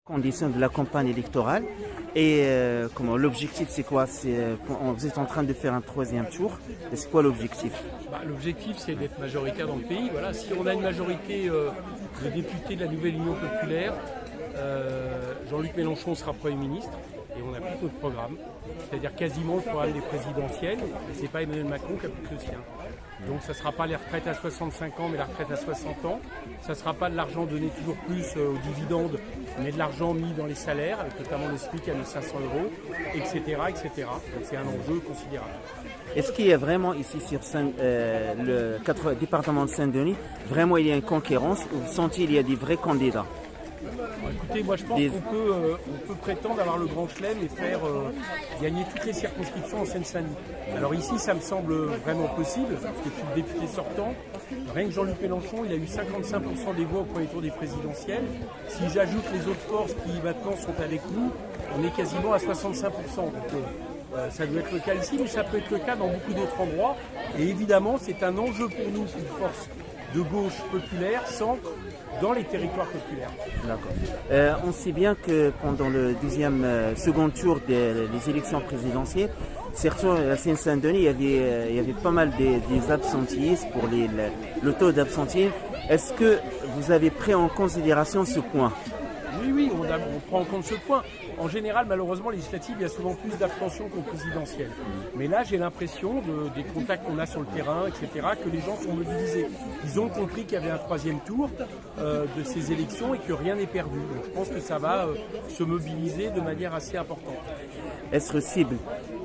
Conditions de la campagne électorale et comment l'objectif c'est quoi? Vous êtes en train de faire un troisième tour et c'est quoi l'objectif? L'objectif c'est d'être majoritaire dans le pays. Voilà, si on a une majorité de députés de la nouvelle Union populaire, Jean-Luc Mélenchon sera Premier ministre et on a plutôt de programme, c'est-à-dire quasiment le programme des présidentielles, et c'est pas Emmanuel Macron qui a plus que le sien. Donc ça ne sera pas les retraites à 65 ans mais la retraite à 60 ans, ça ne sera pas de l'argent donné toujours plus aux dividendes mais de l'argent mis dans les salaires, avec notamment le SMIC à 1500 €, etc., etc. Donc c'est un enjeu considérable. Est-ce qu'il y a vraiment ici sur le département de Saint-Denis, vraiment il y a une concurrence ou vous sentez qu'il y a des vrais candidats? Écoutez, moi je pense qu'on peut prétendre avoir le grand chelem et faire gagner toutes les circonscriptions en Seine-Saint-Denis. Alors ici ça me semble vraiment possible, parce que je suis le député sortant. Rien que Jean-Luc Mélenchon, il a eu 55% des voix au premier tour des présidentielles. Si j'ajoute les autres forces qui maintenant sont avec nous, on est quasiment à 65%. Donc, ça doit être le cas ici, mais ça peut être le cas dans beaucoup d'autres endroits. Et évidemment, c'est un enjeu pour nous, une force de gauche populaire, centre, dans les territoires populaires. D'accord. On sait bien que pendant le second tour des élections présidentielles, surtout à Seine-Saint-Denis, il y avait pas mal des absentéistes pour le taux d'absentéisme. Est-ce que vous avez pris en considération ce point? Oui, on prend en compte ce point. En général, malheureusement, législative, il y a souvent plus d'abstention qu'au présidentiel. Mais là, j'ai l'impression, des contacts qu'on a sur le terrain, etc., que les gens sont mobilisés. Ils ont compris qu'il y avait un troisième tour de ces élections et que rien n'est perdu. Donc je pense que ça va se mobiliser de manière assez importante. Est-ce cible,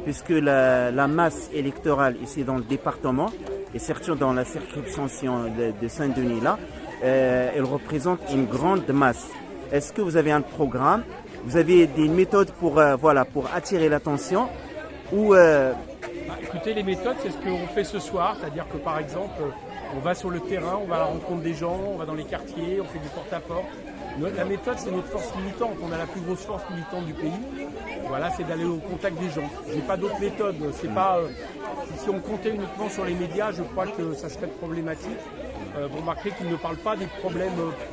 puisque la masse électorale ici dans le département, et surtout dans la circonscription de Saint-Denis là, elle représente une grande masse. Est-ce que vous avez un programme? Vous avez des méthodes pour attirer l'attention ou Écoutez, les méthodes, c'est ce qu'on fait ce soir, c'est-à-dire que par exemple, on va sur le terrain, on va à la rencontre des gens, on va dans les quartiers, on fait du porte-à-porte. La méthode, c'est notre force militante. On a la plus grosse force militante du pays. Voilà, c'est d'aller au contact des gens. J'ai pas d'autre méthode. C'est pas si on comptait uniquement sur les médias, je crois que ça serait problématique. Vous remarquerez qu'ils ne parlent pas des problèmes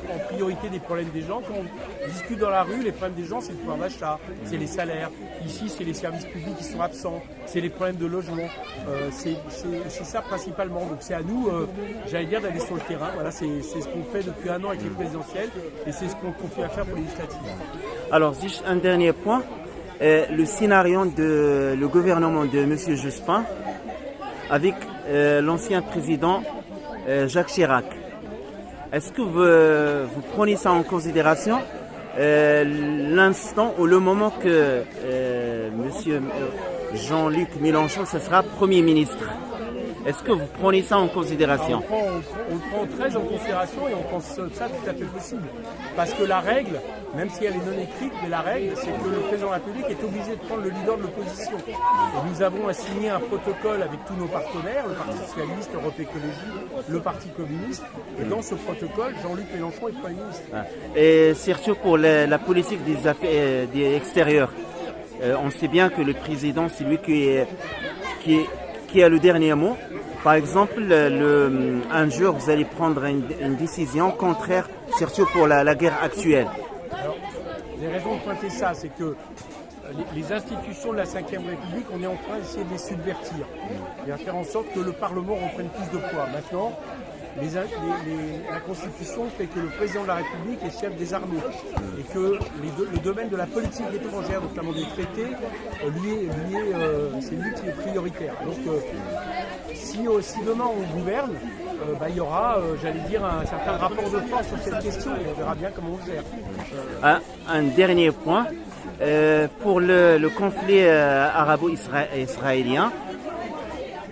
en priorité des problèmes des gens. Quand on discute dans la rue, les problèmes des gens, c'est le pouvoir d'achat, c'est les salaires. Ici, c'est les services publics qui sont absents, c'est les problèmes de logement. C'est ça principalement. Donc c'est à nous, j'allais dire, d'aller sur le terrain. Voilà, c'est ce qu'on fait depuis un an avec les présidentielles et c'est ce qu'on continue à faire pour les législatives. Alors, juste un dernier point. Le scénario de le gouvernement de M. Jospin avec l'ancien président Jacques Chirac. Est-ce que vous prenez ça en considération l'instant ou le moment que M. Jean-Luc Mélenchon ce sera Premier ministre? Est-ce que vous prenez ça en considération? On le prend très en considération et on pense ça tout à fait possible. Parce que la règle, même si elle est non écrite, mais la règle, c'est que le président de la République est obligé de prendre le leader de l'opposition. Et nous avons signé un protocole avec tous nos partenaires, le Parti Socialiste, Europe Écologie, le Parti Communiste. Et dans ce protocole, Jean-Luc Mélenchon est Premier ministre. Et surtout pour la politique des affaires extérieures. On sait bien que le président, c'est lui qui a le dernier mot. Par exemple, un jour, vous allez prendre une décision contraire, surtout pour la guerre actuelle. Alors, les raisons de pointer ça, c'est que les institutions de la Ve République, on est en train d'essayer de les subvertir et à faire en sorte que le Parlement reprenne plus de poids. Maintenant, la Constitution fait que le président de la République est chef des armées et que le domaine de la politique étrangère, notamment des traités, c'est lui qui est prioritaire. Donc, si demain on gouverne, il y aura, j'allais dire, un certain rapport de force sur cette question et on verra bien comment on gère. Un dernier point, pour le conflit arabo-israélien,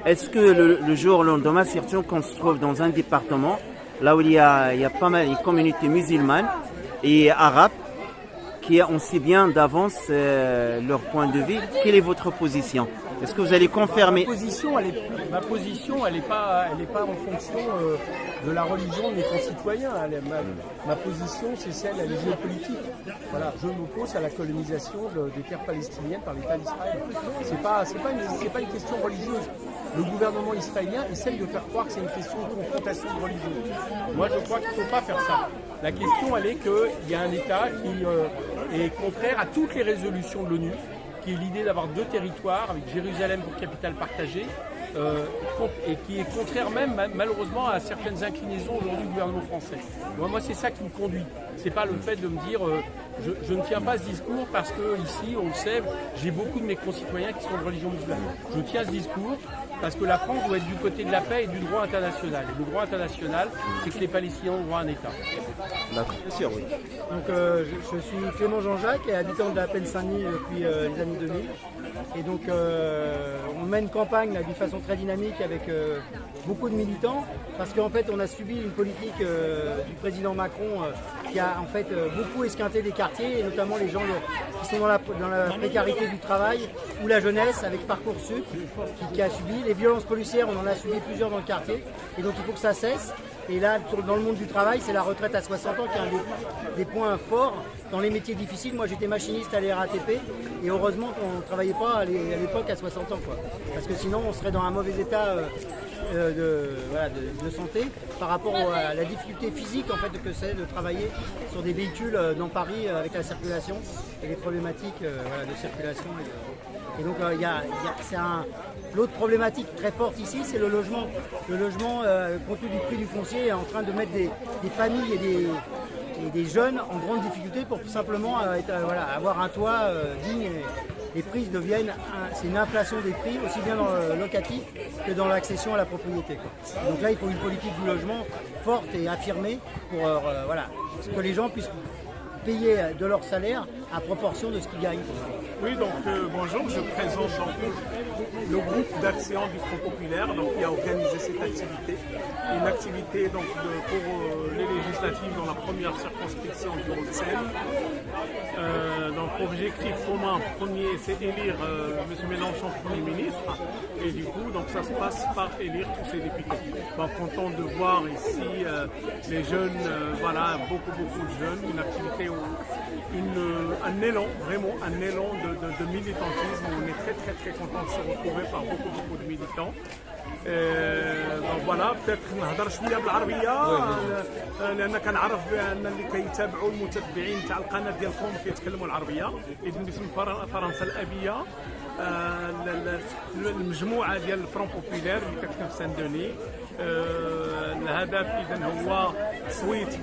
est-ce que le jour au lendemain, surtout qu'on se trouve dans un département, là où il y a pas mal de communautés musulmanes et arabes, on sait bien d'avance leur point de vue, quelle est votre position? Est-ce que vous allez confirmer? Ma position, elle n'est pas en fonction de la religion de mes concitoyens. Ma position, c'est celle, elle est géopolitique. Voilà, je m'oppose à la colonisation des terres palestiniennes par l'État d'Israël. C'est pas une question religieuse. Le gouvernement israélien essaye de faire croire que c'est une question de confrontation religieuse. Moi, je crois qu'il ne faut pas faire ça. La question, elle est qu'il y a un État et contraire à toutes les résolutions de l'ONU, qui est l'idée d'avoir 2 territoires avec Jérusalem pour capitale partagée, et qui est contraire même malheureusement à certaines inclinaisons aujourd'hui du gouvernement français. Moi c'est ça qui me conduit. C'est pas le fait de me dire je ne tiens pas ce discours parce que ici, on le sait, j'ai beaucoup de mes concitoyens qui sont de religion musulmane. Je tiens ce discours parce que la France doit être du côté de la paix et du droit international. Et le droit international, c'est que les Palestiniens ont droit à un État. D'accord, bien sûr, oui. Donc je suis Clément Jean-Jacques, habitant de la Plaine-Saint-Denis depuis les années 2000. Et donc on mène campagne là, d'une façon très dynamique avec beaucoup de militants parce qu'en fait on a subi une politique du président Macron qui a en fait beaucoup esquinté des quartiers et notamment les gens qui sont dans la précarité du travail ou la jeunesse avec Parcoursup qui a subi. Les violences policières, on en a subi plusieurs dans le quartier et donc il faut que ça cesse. Et là, dans le monde du travail, c'est la retraite à 60 ans qui est un des points forts dans les métiers difficiles. Moi, j'étais machiniste à la RATP et heureusement qu'on ne travaillait pas à l'époque à 60 ans, quoi. Parce que sinon, on serait dans un mauvais état de santé par rapport à la difficulté physique en fait, que c'est de travailler sur des véhicules dans Paris avec la circulation et les problématiques de circulation. Et donc, l'autre problématique très forte ici, c'est le logement. Le logement, compte tenu du prix du foncier, est en train de mettre des familles et des jeunes en grande difficulté pour tout simplement avoir un toit digne. Les prix deviennent, c'est une inflation des prix, aussi bien dans le locatif que dans l'accession à la propriété, quoi. Donc là, il faut une politique du logement forte et affirmée pour que les gens puissent payer de leur salaire à proportion de ce qu'ils gagnent. Oui, donc bonjour, je présente donc, le groupe d'action du Front Populaire qui a organisé cette activité. Une activité donc, pour les législatives dans la première circonscription du Haut-de-Seine. Donc objectif commun premier, c'est élire M. Mélenchon Premier ministre. Et du coup, donc, ça se passe par élire tous ces députés. Donc content de voir ici les jeunes, beaucoup de jeunes, une activité, un élan, vraiment un élan de militantisme. On est très content de se retrouver par beaucoup de militants. Donc voilà, peut-être نهضر شويه بالعربيه لان كنعرف بان اللي كيتابعوا المتتبعين تاع القناه ديالكم كيتكلموا العربيه. اذا باسم فرنسا الابيه المجموعه ديال الفرون بوبولير اللي كتكون في سان دوني. الهدف اذا هو تصويت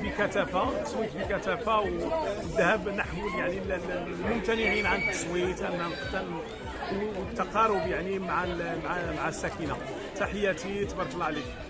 بكثافه والذهاب نحو يعني الممتنعين عن التصويت والتقارب يعني مع الساكنه. تحياتي، تبارك الله عليك.